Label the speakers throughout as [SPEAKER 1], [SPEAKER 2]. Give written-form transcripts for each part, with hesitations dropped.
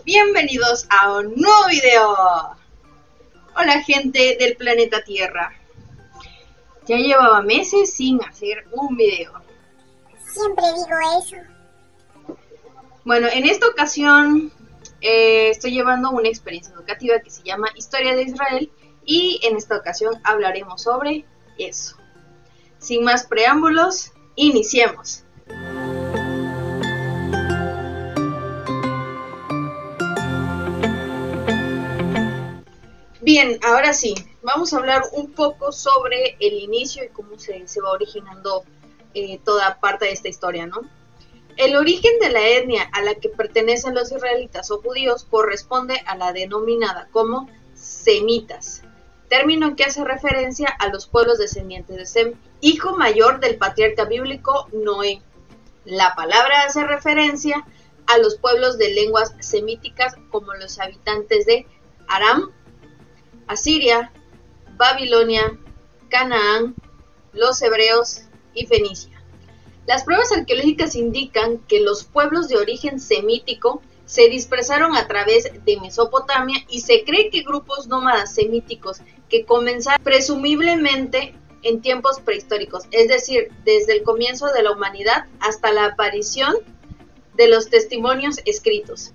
[SPEAKER 1] Bienvenidos a un nuevo video. Hola gente del planeta Tierra. Ya llevaba meses sin hacer un video.
[SPEAKER 2] Siempre digo eso.
[SPEAKER 1] Bueno, en esta ocasión estoy llevando una experiencia educativa que se llama Historia de Israel y en esta ocasión hablaremos sobre eso. Sin más preámbulos, iniciemos. Bien, ahora sí, vamos a hablar un poco sobre el inicio y cómo se va originando toda parte de esta historia, ¿no? El origen de la etnia a la que pertenecen los israelitas o judíos corresponde a la denominada como semitas, término que hace referencia a los pueblos descendientes de Sem, hijo mayor del patriarca bíblico Noé. La palabra hace referencia a los pueblos de lenguas semíticas como los habitantes de Aram, Asiria, Babilonia, Canaán, los hebreos y Fenicia. Las pruebas arqueológicas indican que los pueblos de origen semítico se dispersaron a través de Mesopotamia y se cree que grupos nómadas semíticos que comenzaron presumiblemente en tiempos prehistóricos, es decir, desde el comienzo de la humanidad hasta la aparición de los testimonios escritos.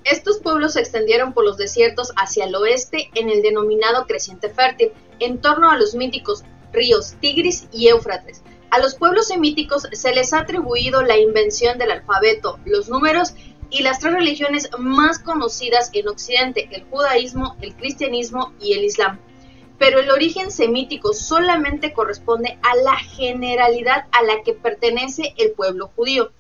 [SPEAKER 1] Estos pueblos se extendieron por los desiertos hacia el oeste en el denominado Creciente Fértil, en torno a los míticos ríos Tigris y Éufrates. A los pueblos semíticos se les ha atribuido la invención del alfabeto, los números y las tres religiones más conocidas en Occidente, el judaísmo, el cristianismo y el islam. Pero el origen semítico solamente corresponde a la generalidad a la que pertenece el pueblo judío,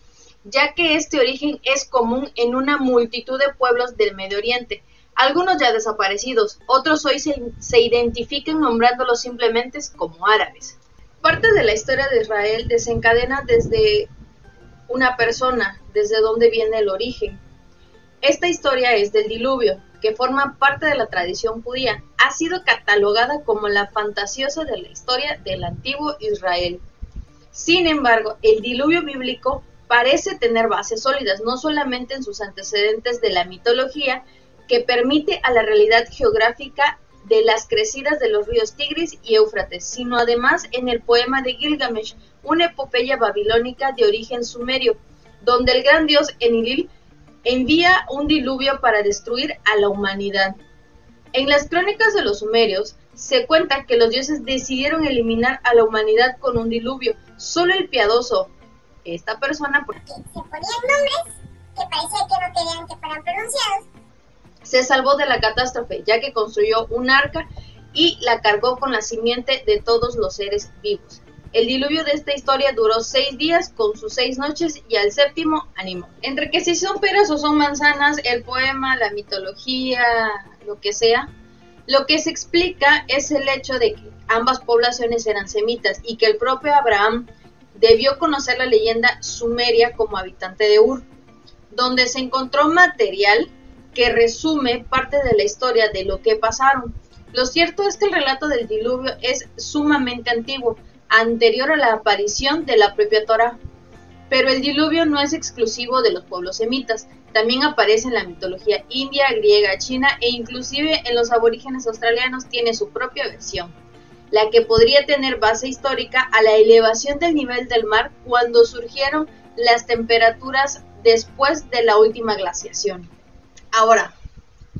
[SPEAKER 1] ya que este origen es común en una multitud de pueblos del Medio Oriente, algunos ya desaparecidos, otros hoy se identifican nombrándolos simplemente como árabes. Parte de la historia de Israel desencadena desde una persona, desde donde viene el origen. Esta historia es del diluvio, que forma parte de la tradición judía. Ha sido catalogada como la fantasiosa de la historia del antiguo Israel. Sin embargo, el diluvio bíblico parece tener bases sólidas, no solamente en sus antecedentes de la mitología, que permite a la realidad geográfica de las crecidas de los ríos Tigris y Éufrates, sino además en el poema de Gilgamesh, una epopeya babilónica de origen sumerio, donde el gran dios Enlil envía un diluvio para destruir a la humanidad. En las crónicas de los sumerios se cuenta que los dioses decidieron eliminar a la humanidad con un diluvio. Solo el piadoso, esta persona,
[SPEAKER 2] porque se ponían nombres que parecía que no querían que fueran pronunciados,
[SPEAKER 1] se salvó de la catástrofe, ya que construyó un arca y la cargó con la simiente de todos los seres vivos. El diluvio de esta historia duró 6 días con sus 6 noches y al séptimo animó. Entre que si son peras o son manzanas, el poema, la mitología, lo que sea, lo que se explica es el hecho de que ambas poblaciones eran semitas y que el propio Abraham debió conocer la leyenda sumeria como habitante de Ur, donde se encontró material que resume parte de la historia de lo que pasaron. Lo cierto es que el relato del diluvio es sumamente antiguo, anterior a la aparición de la propia Torá. Pero el diluvio no es exclusivo de los pueblos semitas, también aparece en la mitología india, griega, china e inclusive en los aborígenes australianos tiene su propia versión, la que podría tener base histórica a la elevación del nivel del mar cuando surgieron las temperaturas después de la última glaciación. Ahora,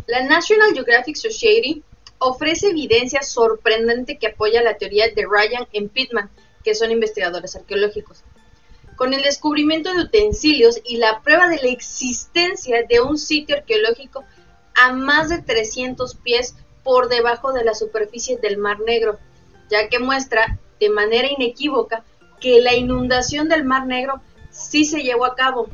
[SPEAKER 1] la National Geographic Society ofrece evidencia sorprendente que apoya la teoría de Ryan y Pittman, que son investigadores arqueológicos. Con el descubrimiento de utensilios y la prueba de la existencia de un sitio arqueológico a más de 300 pies por debajo de la superficie del Mar Negro, ya que muestra de manera inequívoca que la inundación del Mar Negro sí se llevó a cabo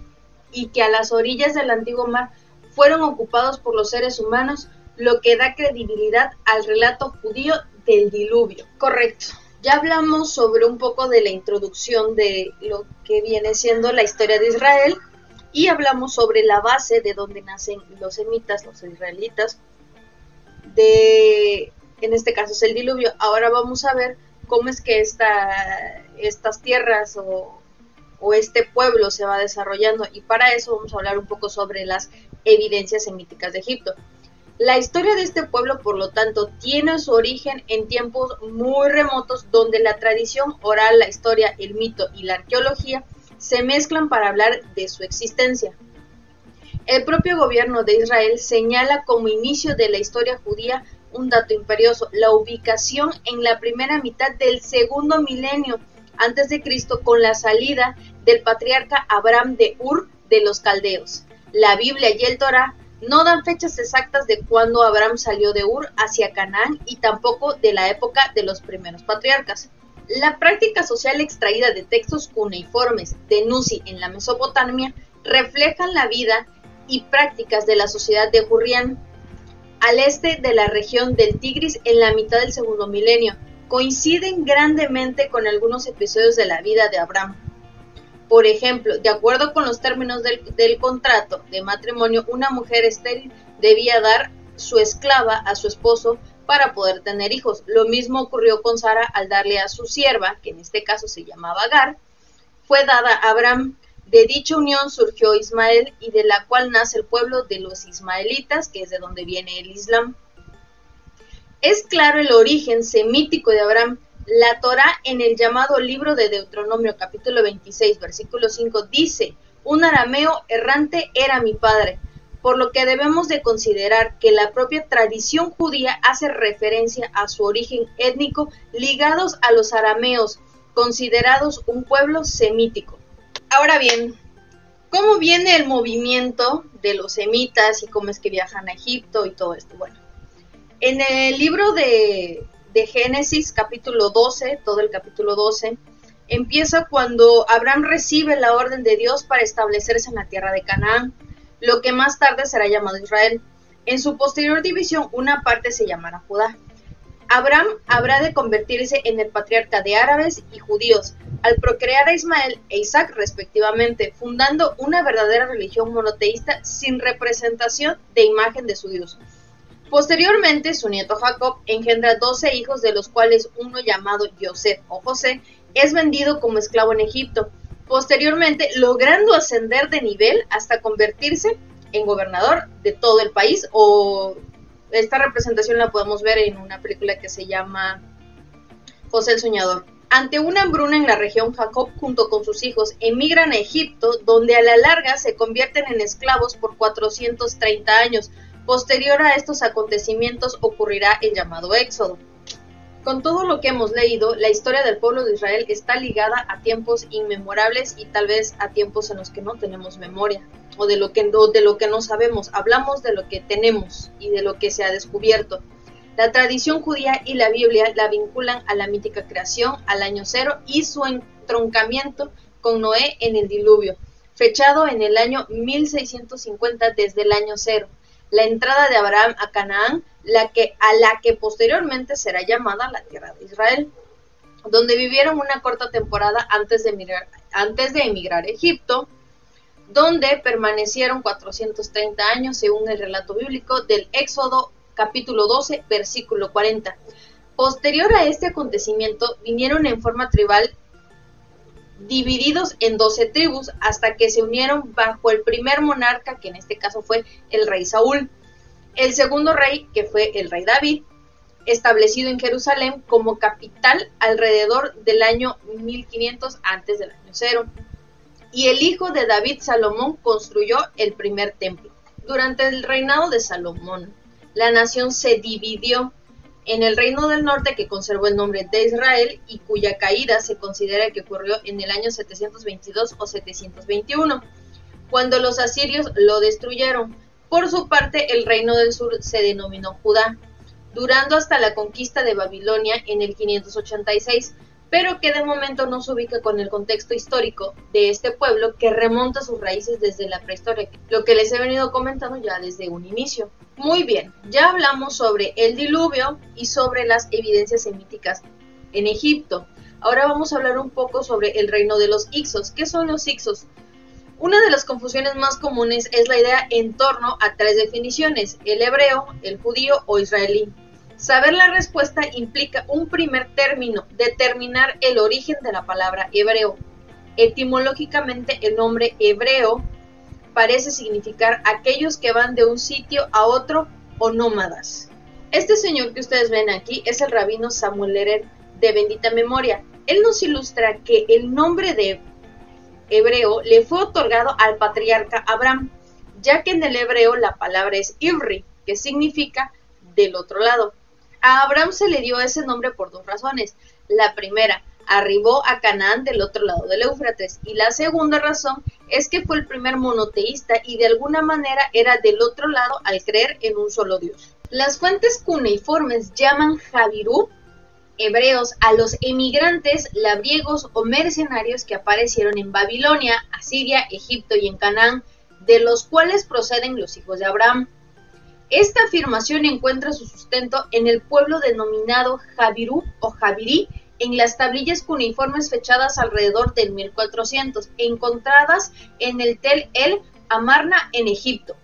[SPEAKER 1] y que a las orillas del antiguo mar fueron ocupados por los seres humanos, lo que da credibilidad al relato judío del diluvio. Correcto. Ya hablamos sobre un poco de la introducción de lo que viene siendo la historia de Israel y hablamos sobre la base de donde nacen los semitas, los israelitas, en este caso es el diluvio. Ahora vamos a ver cómo es que estas tierras o o este pueblo se va desarrollando, y para eso vamos a hablar un poco sobre las evidencias semíticas de Egipto. La historia de este pueblo, por lo tanto, tiene su origen en tiempos muy remotos, donde la tradición oral, la historia, el mito y la arqueología se mezclan para hablar de su existencia. El propio gobierno de Israel señala como inicio de la historia judía un dato imperioso: la ubicación en la primera mitad del segundo milenio antes de Cristo, con la salida del patriarca Abraham de Ur de los Caldeos. La Biblia y el Torá no dan fechas exactas de cuándo Abraham salió de Ur hacia Canaán, y tampoco de la época de los primeros patriarcas. La práctica social extraída de textos cuneiformes de Nuzi en la Mesopotamia reflejan la vida y prácticas de la sociedad de Hurrián, al este de la región del Tigris, en la mitad del segundo milenio. Coinciden grandemente con algunos episodios de la vida de Abraham. Por ejemplo, de acuerdo con los términos del contrato de matrimonio, una mujer estéril debía dar su esclava a su esposo para poder tener hijos. Lo mismo ocurrió con Sara al darle a su sierva, que en este caso se llamaba Agar, fue dada a Abraham. De dicha unión surgió Ismael, y de la cual nace el pueblo de los ismaelitas, que es de donde viene el Islam. Es claro el origen semítico de Abraham. La Torá, en el llamado libro de Deuteronomio, capítulo 26, versículo 5, dice: un arameo errante era mi padre, por lo que debemos de considerar que la propia tradición judía hace referencia a su origen étnico, ligados a los arameos, considerados un pueblo semítico. Ahora bien, ¿cómo viene el movimiento de los semitas y cómo es que viajan a Egipto y todo esto? Bueno, en el libro de Génesis, capítulo 12, todo el capítulo 12, empieza cuando Abraham recibe la orden de Dios para establecerse en la tierra de Canaán, lo que más tarde será llamado Israel. En su posterior división, una parte se llamará Judá. Abraham habrá de convertirse en el patriarca de árabes y judíos, al procrear a Ismael e Isaac respectivamente, fundando una verdadera religión monoteísta sin representación de imagen de su Dios. Posteriormente, su nieto Jacob engendra 12 hijos, de los cuales uno, llamado Yosef o José, es vendido como esclavo en Egipto, posteriormente logrando ascender de nivel hasta convertirse en gobernador de todo el país. O esta representación la podemos ver en una película que se llama José el Soñador. Ante una hambruna en la región, Jacob junto con sus hijos emigran a Egipto, donde a la larga se convierten en esclavos por 430 años. Posterior a estos acontecimientos ocurrirá el llamado Éxodo. Con todo lo que hemos leído, la historia del pueblo de Israel está ligada a tiempos inmemorables y tal vez a tiempos en los que no tenemos memoria, o de lo que no sabemos. Hablamos de lo que tenemos y de lo que se ha descubierto. La tradición judía y la Biblia la vinculan a la mítica creación, al año cero y su entroncamiento con Noé en el diluvio, fechado en el año 1650 desde el año cero. La entrada de Abraham a Canaán, a la que posteriormente será llamada la tierra de Israel, donde vivieron una corta temporada antes de emigrar a Egipto, donde permanecieron 430 años según el relato bíblico del Éxodo capítulo 12, versículo 40. Posterior a este acontecimiento, vinieron en forma tribal, divididos en 12 tribus, hasta que se unieron bajo el primer monarca, que en este caso fue el rey Saúl. El segundo rey, que fue el rey David, establecido en Jerusalén como capital alrededor del año 1500 antes del año cero. Y el hijo de David, Salomón, construyó el primer templo. Durante el reinado de Salomón, la nación se dividió en el reino del norte, que conservó el nombre de Israel y cuya caída se considera que ocurrió en el año 722 o 721, cuando los asirios lo destruyeron. Por su parte, el reino del sur se denominó Judá, durando hasta la conquista de Babilonia en el 586, pero que de momento no se ubica con el contexto histórico de este pueblo, que remonta sus raíces desde la prehistoria, lo que les he venido comentando ya desde un inicio. Muy bien, ya hablamos sobre el diluvio y sobre las evidencias semíticas en Egipto. Ahora vamos a hablar un poco sobre el reino de los Hyksos. ¿Qué son los Hyksos? Una de las confusiones más comunes es la idea en torno a tres definiciones: el hebreo, el judío o israelí. Saber la respuesta implica un primer término: determinar el origen de la palabra hebreo. Etimológicamente, el nombre hebreo parece significar aquellos que van de un sitio a otro o nómadas. Este señor que ustedes ven aquí es el rabino Samuel Lerer, de bendita memoria. Él nos ilustra que el nombre de hebreo le fue otorgado al patriarca Abraham, ya que en el hebreo la palabra es Ivri, que significa del otro lado. A Abraham se le dio ese nombre por dos razones. La primera, arribó a Canaán del otro lado del Éufrates, y la segunda razón es que fue el primer monoteísta y de alguna manera era del otro lado al creer en un solo Dios. Las fuentes cuneiformes llaman Javirú hebreos a los emigrantes labriegos o mercenarios que aparecieron en Babilonia, Asiria, Egipto y en Canaán, de los cuales proceden los hijos de Abraham. Esta afirmación encuentra su sustento en el pueblo denominado Javirú o Javirí, en las tablillas cuneiformes fechadas alrededor del 1400, encontradas en el Tel el Amarna en Egipto,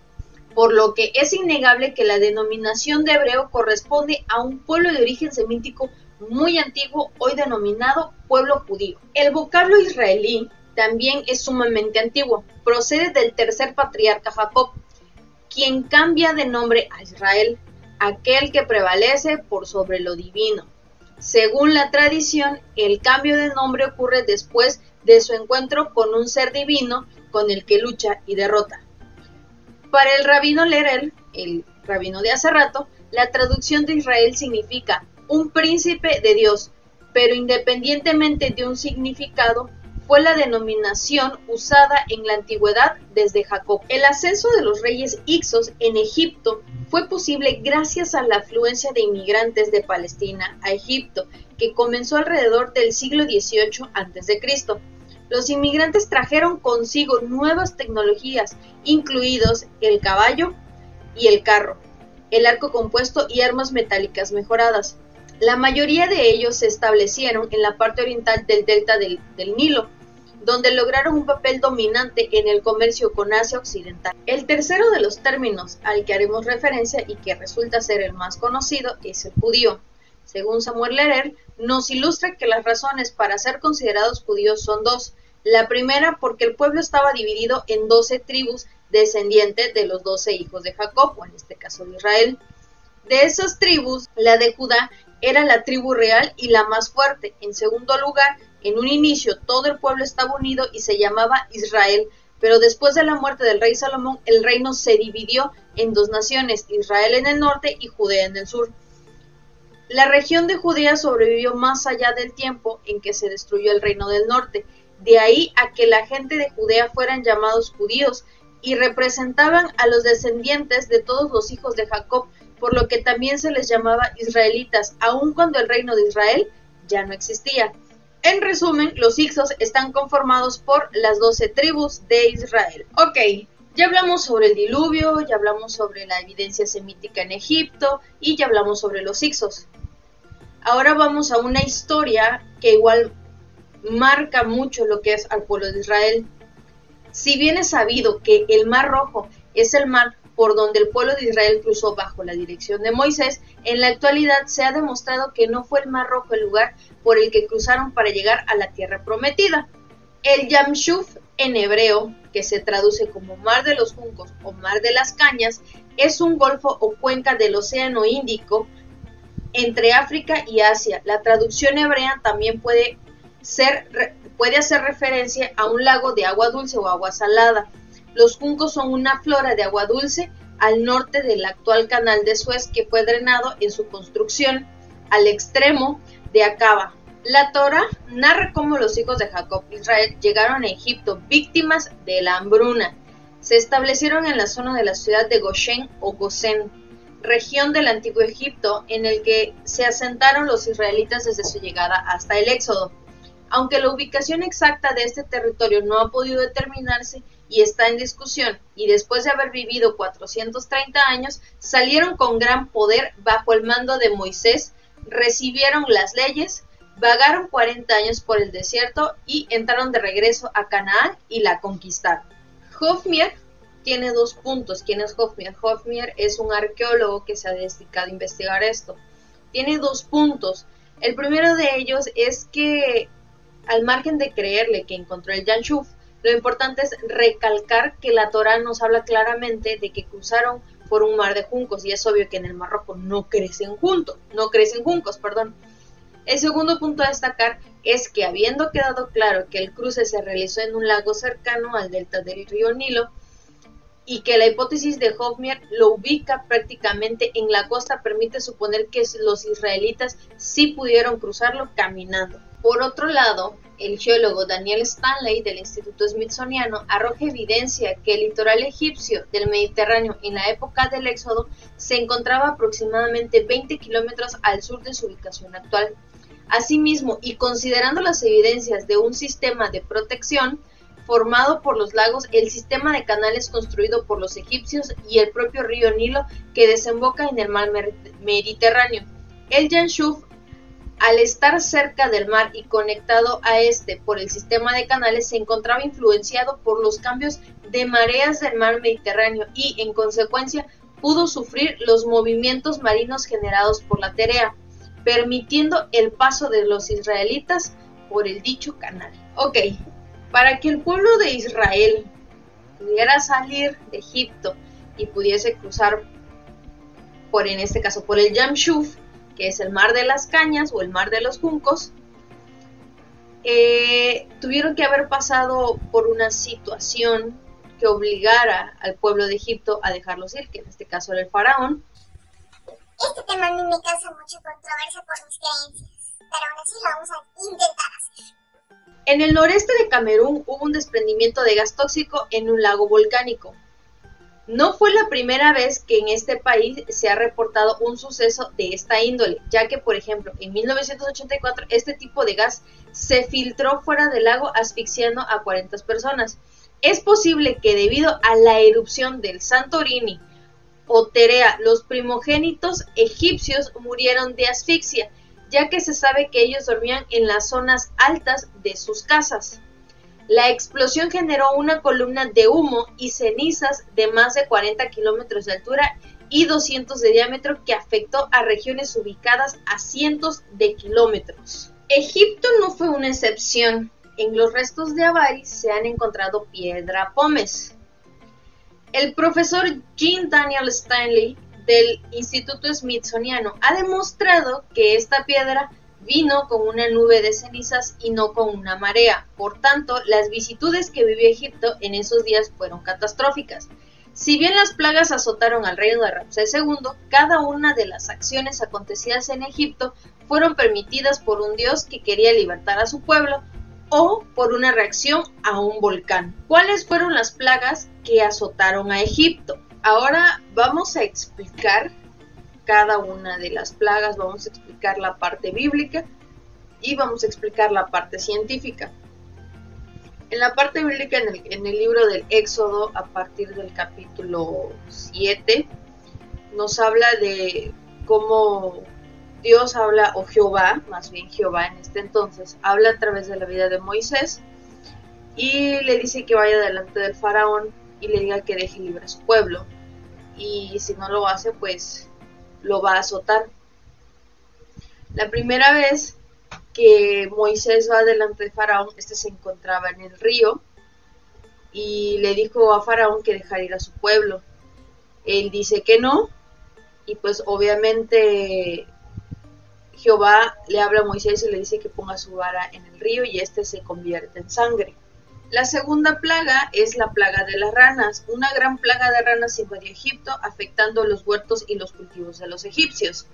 [SPEAKER 1] por lo que es innegable que la denominación de hebreo corresponde a un pueblo de origen semítico muy antiguo, hoy denominado pueblo judío. El vocablo israelí también es sumamente antiguo, procede del tercer patriarca Jacob, quien cambia de nombre a Israel, aquel que prevalece por sobre lo divino. Según la tradición, el cambio de nombre ocurre después de su encuentro con un ser divino con el que lucha y derrota. Para el rabino Lerer, el rabino de hace rato, la traducción de Israel significa un príncipe de Dios, pero independientemente de un significado, fue la denominación usada en la antigüedad desde Jacob. El ascenso de los reyes Hicsos en Egipto fue posible gracias a la afluencia de inmigrantes de Palestina a Egipto, que comenzó alrededor del siglo XVIII a.C. Los inmigrantes trajeron consigo nuevas tecnologías, incluidos el caballo y el carro, el arco compuesto y armas metálicas mejoradas. La mayoría de ellos se establecieron en la parte oriental del delta del Nilo, donde lograron un papel dominante en el comercio con Asia Occidental. El tercero de los términos al que haremos referencia y que resulta ser el más conocido es el judío. Según Samuel Lerer, nos ilustra que las razones para ser considerados judíos son dos. La primera, porque el pueblo estaba dividido en 12 tribus descendientes de los 12 hijos de Jacob, o en este caso de Israel. De esas tribus, la de Judá era la tribu real y la más fuerte. En segundo lugar, en un inicio todo el pueblo estaba unido y se llamaba Israel, pero después de la muerte del rey Salomón, el reino se dividió en dos naciones, Israel en el norte y Judea en el sur. La región de Judea sobrevivió más allá del tiempo en que se destruyó el reino del norte, de ahí a que la gente de Judea fueran llamados judíos y representaban a los descendientes de todos los hijos de Jacob, por lo que también se les llamaba israelitas, aun cuando el reino de Israel ya no existía. En resumen, los Hicsos están conformados por las 12 tribus de Israel. Ok, ya hablamos sobre el diluvio, ya hablamos sobre la evidencia semítica en Egipto y ya hablamos sobre los Hicsos. Ahora vamos a una historia que igual marca mucho lo que es al pueblo de Israel. Si bien es sabido que el Mar Rojo es el mar por donde el pueblo de Israel cruzó bajo la dirección de Moisés, en la actualidad se ha demostrado que no fue el Mar Rojo el lugar por el que cruzaron para llegar a la tierra prometida. El Yam Suf en hebreo, que se traduce como Mar de los Juncos o Mar de las Cañas, es un golfo o cuenca del Océano Índico entre África y Asia. La traducción hebrea también puede hacer referencia a un lago de agua dulce o agua salada. Los juncos son una flora de agua dulce al norte del actual canal de Suez, que fue drenado en su construcción al extremo de Acaba. La Torá narra cómo los hijos de Jacob e Israel llegaron a Egipto víctimas de la hambruna. Se establecieron en la zona de la ciudad de Goshen o Gosén, región del antiguo Egipto, en el que se asentaron los israelitas desde su llegada hasta el Éxodo. Aunque la ubicación exacta de este territorio no ha podido determinarse y está en discusión, y después de haber vivido 430 años, salieron con gran poder bajo el mando de Moisés, recibieron las leyes, vagaron 40 años por el desierto y entraron de regreso a Canaán y la conquistaron. Hofmeyr tiene 2 puntos. ¿Quién es Hofmeyr? Hofmeyr es un arqueólogo que se ha dedicado a investigar esto. Tiene 2 puntos. El primero de ellos es que Al margen de creerle que encontró el Yanshuf, lo importante es recalcar que la Torá nos habla claramente de que cruzaron por un mar de juncos, y es obvio que en el Mar Rojo no crecen juncos. El segundo punto a destacar es que, habiendo quedado claro que el cruce se realizó en un lago cercano al delta del río Nilo, y que la hipótesis de Hofmeyr lo ubica prácticamente en la costa, permite suponer que los israelitas sí pudieron cruzarlo caminando. Por otro lado, el geólogo Daniel Stanley del Instituto Smithsoniano arroja evidencia que el litoral egipcio del Mediterráneo en la época del Éxodo se encontraba aproximadamente 20 kilómetros al sur de su ubicación actual. Asimismo, y considerando las evidencias de un sistema de protección formado por los lagos, el sistema de canales construido por los egipcios y el propio río Nilo que desemboca en el mar Mediterráneo, el Yanshuf, al estar cerca del mar y conectado a este por el sistema de canales, se encontraba influenciado por los cambios de mareas del mar Mediterráneo y, en consecuencia, pudo sufrir los movimientos marinos generados por la Terea, permitiendo el paso de los israelitas por el dicho canal. Ok, para que el pueblo de Israel pudiera salir de Egipto y pudiese cruzar en este caso por el Yanshuf, que es el mar de las cañas o el mar de los juncos, tuvieron que haber pasado por una situación que obligara al pueblo de Egipto a dejarlos ir, que en este caso era el faraón.
[SPEAKER 2] Este tema a mí me causa mucha controversia por mis creencias, pero aún así lo vamos a intentar hacer.
[SPEAKER 1] En el noreste de Camerún hubo un desprendimiento de gas tóxico en un lago volcánico. No fue la primera vez que en este país se ha reportado un suceso de esta índole, ya que, por ejemplo, en 1984 este tipo de gas se filtró fuera del lago asfixiando a 40 personas. Es posible que debido a la erupción del Santorini o Terea, los primogénitos egipcios murieron de asfixia, ya que se sabe que ellos dormían en las zonas altas de sus casas. La explosión generó una columna de humo y cenizas de más de 40 kilómetros de altura y 200 de diámetro que afectó a regiones ubicadas a cientos de kilómetros. Egipto no fue una excepción. En los restos de Avaris se han encontrado piedra pómez. El profesor Jean Daniel Stanley del Instituto Smithsoniano ha demostrado que esta piedra vino con una nube de cenizas y no con una marea. Por tanto, las vicisitudes que vivió Egipto en esos días fueron catastróficas. Si bien las plagas azotaron al reino de Ramsés II, cada una de las acciones acontecidas en Egipto fueron permitidas por un dios que quería libertar a su pueblo o por una reacción a un volcán. ¿Cuáles fueron las plagas que azotaron a Egipto? Ahora vamos a explicar cada una de las plagas, vamos a explicar la parte bíblica y vamos a explicar la parte científica. En la parte bíblica, en el libro del Éxodo, a partir del capítulo 7, nos habla de cómo Dios habla, o Jehová, más bien Jehová en este entonces, habla a través de la vida de Moisés y le dice que vaya delante del faraón y le diga que deje libre a su pueblo, y si no lo hace, pues lo va a azotar. La primera vez que Moisés va delante de faraón, este se encontraba en el río y le dijo a faraón que dejara ir a su pueblo. Él dice que no, y pues obviamente Jehová le habla a Moisés y le dice que ponga su vara en el río y este se convierte en sangre. La segunda plaga es la plaga de las ranas. Una gran plaga de ranas invadió Egipto, afectando los huertos y los cultivos de los egipcios.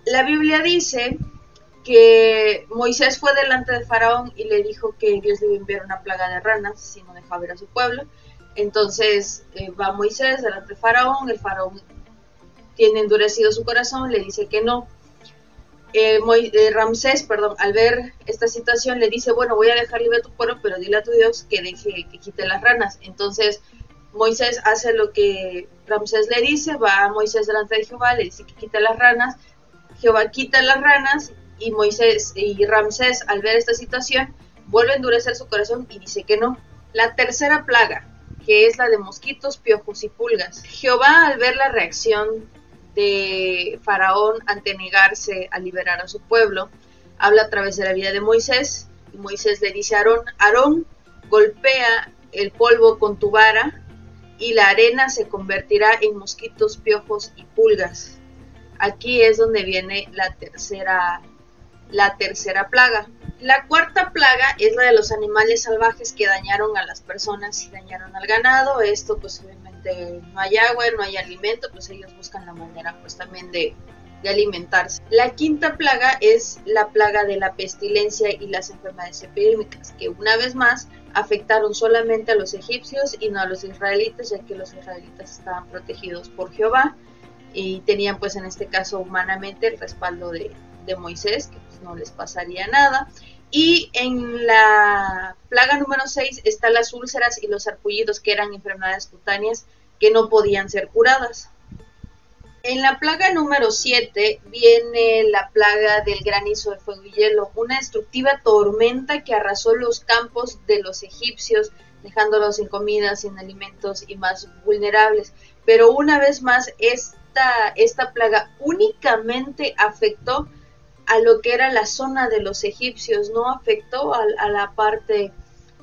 [SPEAKER 1] La Biblia dice que Moisés fue delante de faraón y le dijo que Dios le iba a enviar una plaga de ranas si no dejaba ir a su pueblo. Entonces va Moisés delante de faraón, el faraón tiene endurecido su corazón, le dice que no. Ramsés, al ver esta situación le dice, bueno, voy a dejar libre a tu pueblo, pero dile a tu Dios que quite las ranas. Entonces Moisés hace lo que Ramsés le dice, va a Moisés delante de Jehová, le dice que quite las ranas, Jehová quita las ranas y Ramsés, al ver esta situación, vuelve a endurecer su corazón y dice que no. La tercera plaga, que es la de mosquitos, piojos y pulgas. Jehová, al ver la reacción de faraón ante negarse a liberar a su pueblo, habla a través de la vida de Moisés Y Moisés le dice a Aarón: Aarón, golpea el polvo con tu vara y la arena se convertirá en mosquitos, piojos y pulgas. Aquí es donde viene la tercera plaga. La cuarta plaga es la de los animales salvajes que dañaron a las personas y dañaron al ganado. Esto pues obviamente no hay agua, no hay alimento, pues ellos buscan la manera pues también de alimentarse. La quinta plaga es la plaga de la pestilencia y las enfermedades epidémicas, que una vez más afectaron solamente a los egipcios y no a los israelitas, ya que los israelitas estaban protegidos por Jehová y tenían pues en este caso humanamente el respaldo de Moisés, que pues no les pasaría nada. Y en la plaga número 6 están las úlceras y los sarpullidos, que eran enfermedades cutáneas que no podían ser curadas. En la plaga número 7 viene la plaga del granizo de fuego y hielo, una destructiva tormenta que arrasó los campos de los egipcios, dejándolos sin comida, sin alimentos y más vulnerables. Pero una vez más, esta plaga únicamente afectó a lo que era la zona de los egipcios, no afectó a la parte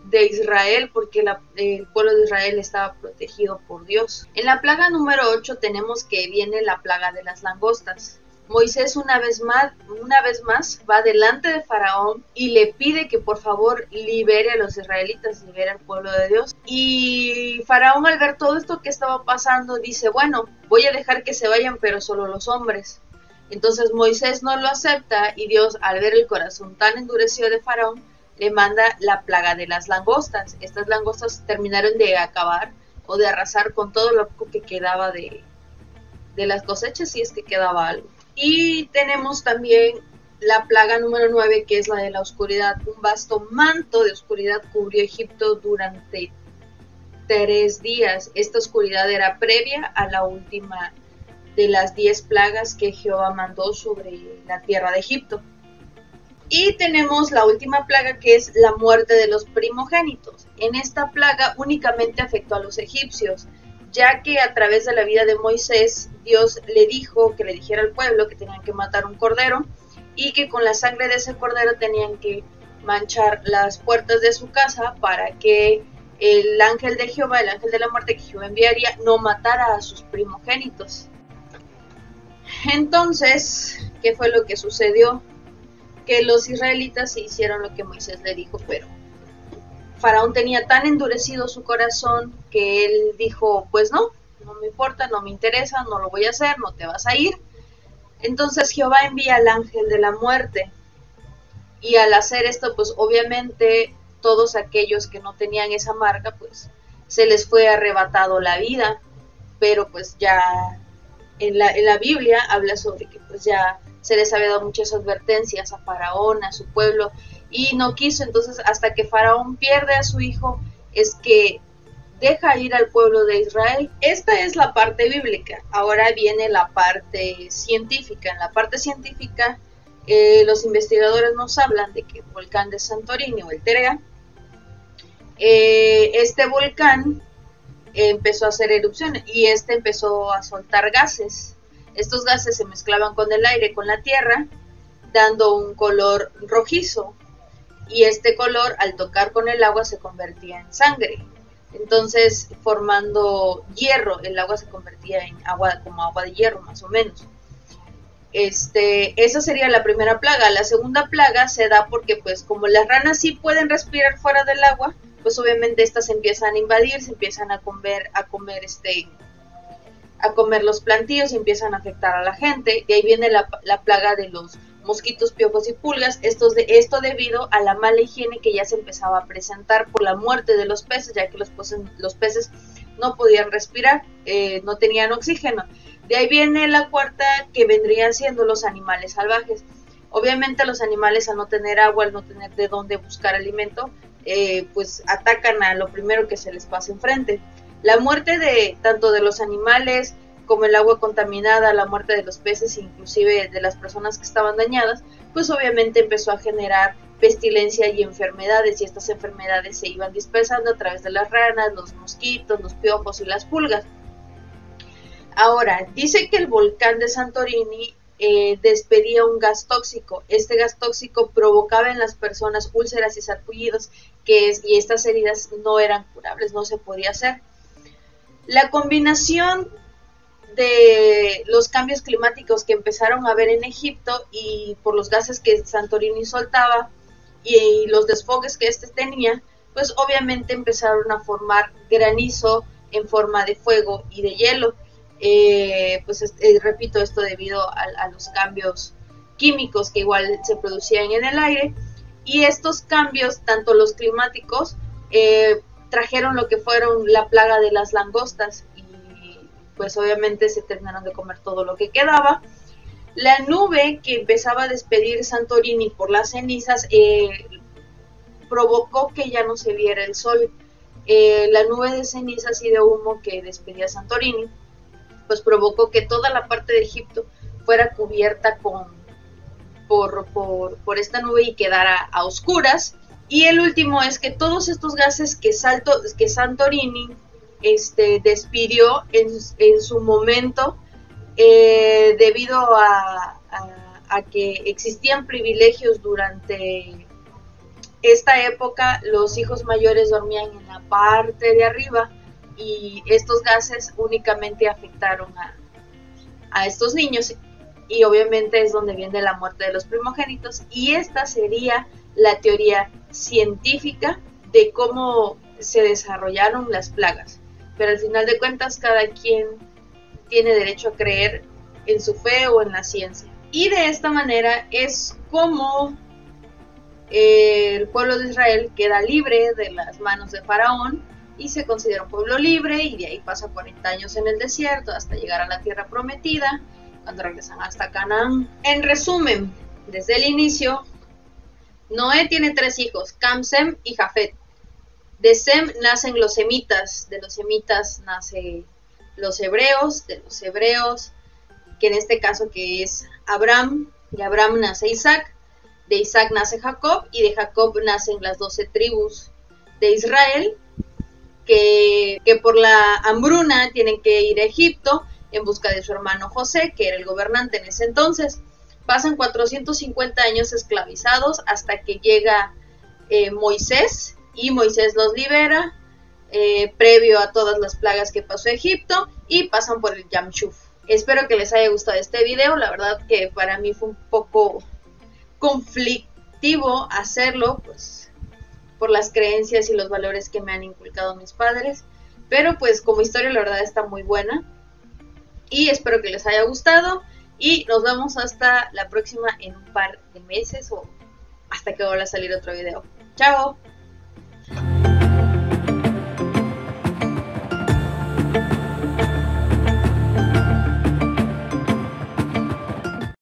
[SPEAKER 1] de Israel, porque el pueblo de Israel estaba protegido por Dios. En la plaga número 8 tenemos que viene la plaga de las langostas. Moisés una vez más va delante de Faraón y le pide que por favor libere a los israelitas, libere al pueblo de Dios. Y Faraón, al ver todo esto que estaba pasando, dice: bueno, voy a dejar que se vayan, pero solo los hombres. Entonces Moisés no lo acepta y Dios, al ver el corazón tan endurecido de Faraón, le manda la plaga de las langostas. Estas langostas terminaron de acabar o de arrasar con todo lo que quedaba de las cosechas, si es que quedaba algo. Y tenemos también la plaga número 9, que es la de la oscuridad. Un vasto manto de oscuridad cubrió Egipto durante 3 días. Esta oscuridad era previa a la última de las 10 plagas que Jehová mandó sobre la tierra de Egipto. Y tenemos la última plaga, que es la muerte de los primogénitos. En esta plaga únicamente afectó a los egipcios, ya que a través de la vida de Moisés, Dios le dijo que le dijera al pueblo que tenían que matar un cordero y que con la sangre de ese cordero tenían que manchar las puertas de su casa para que el ángel de Jehová, el ángel de la muerte que Jehová enviaría, no matara a sus primogénitos. Entonces, ¿qué fue lo que sucedió? Que los israelitas hicieron lo que Moisés le dijo, pero Faraón tenía tan endurecido su corazón que él dijo: pues no me importa, no me interesa, no lo voy a hacer, no te vas a ir. Entonces Jehová envía al ángel de la muerte, y al hacer esto, pues obviamente todos aquellos que no tenían esa marca, pues se les fue arrebatado la vida. Pero pues ya en la Biblia habla sobre que pues ya se les había dado muchas advertencias a Faraón, a su pueblo, y no quiso. Entonces, hasta que Faraón pierde a su hijo, es que deja ir al pueblo de Israel. Esta es la parte bíblica. Ahora viene la parte científica. En la parte científica, los investigadores nos hablan de que el volcán de Santorini, o el Terea, este volcán empezó a hacer erupciones y empezó a soltar gases. Estos gases se mezclaban con el aire, con la tierra, dando un color rojizo, y este color, al tocar con el agua, se convertía en sangre. Entonces, formando hierro, el agua se convertía en agua, como agua de hierro, más o menos. Esa sería la primera plaga. La segunda plaga se da porque, pues, como las ranas sí pueden respirar fuera del agua, pues obviamente estas empiezan a invadir, se empiezan a comer los plantíos y empiezan a afectar a la gente. De ahí viene la plaga de los mosquitos, piojos y pulgas. Esto debido a la mala higiene que ya se empezaba a presentar por la muerte de los peces, ya que los peces no podían respirar, no tenían oxígeno. De ahí viene la cuarta, que vendrían siendo los animales salvajes. Obviamente los animales, al no tener agua, al no tener de dónde buscar alimento, pues atacan a lo primero que se les pasa enfrente. La muerte tanto de los animales como el agua contaminada, la muerte de los peces, inclusive de las personas que estaban dañadas, pues obviamente empezó a generar pestilencia y enfermedades, y estas enfermedades se iban dispersando a través de las ranas, los mosquitos, los piojos y las pulgas. Ahora, dice que el volcán de Santorini despedía un gas tóxico. Este gas tóxico provocaba en las personas úlceras y sarpullidos, y estas heridas no eran curables, no se podía hacer. La combinación de los cambios climáticos que empezaron a haber en Egipto y por los gases que Santorini soltaba y los desfogues que este tenía, pues obviamente empezaron a formar granizo en forma de fuego y de hielo. Repito, esto debido a los cambios químicos que igual se producían en el aire, y estos cambios, tanto los climáticos, trajeron lo que fueron la plaga de las langostas, y pues obviamente se terminaron de comer todo lo que quedaba. La nube que empezaba a despedir Santorini por las cenizas provocó que ya no se viera el sol. La nube de cenizas y de humo que despedía Santorini pues provocó que toda la parte de Egipto fuera cubierta por esta nube y quedara a oscuras. Y el último es que todos estos gases que Santorini despidió en su momento, debido a que existían privilegios durante esta época, los hijos mayores dormían en la parte de arriba, y estos gases únicamente afectaron a estos niños, y obviamente es donde viene la muerte de los primogénitos, y esta sería la teoría científica de cómo se desarrollaron las plagas. Pero al final de cuentas cada quien tiene derecho a creer en su fe o en la ciencia. Y de esta manera es como el pueblo de Israel queda libre de las manos de Faraón y se considera un pueblo libre, y de ahí pasa 40 años en el desierto hasta llegar a la tierra prometida, cuando regresan hasta Canaán. En resumen, desde el inicio, Noé tiene 3 hijos, Cam, Sem y Jafet. De Sem nacen los semitas, de los semitas nacen los hebreos, de los hebreos, que en este caso que es Abraham, de Abraham nace Isaac, de Isaac nace Jacob, y de Jacob nacen las 12 tribus de Israel, que por la hambruna tienen que ir a Egipto en busca de su hermano José, que era el gobernante en ese entonces. Pasan 450 años esclavizados hasta que llega Moisés, y Moisés los libera, previo a todas las plagas que pasó Egipto, y pasan por el Yam Suf. Espero que les haya gustado este video. La verdad que para mí fue un poco conflictivo hacerlo, pues por las creencias y los valores que me han inculcado mis padres, pero pues como historia la verdad está muy buena, y espero que les haya gustado, y nos vemos hasta la próxima en un par de meses o hasta que vuelva a salir otro video. ¡Chao!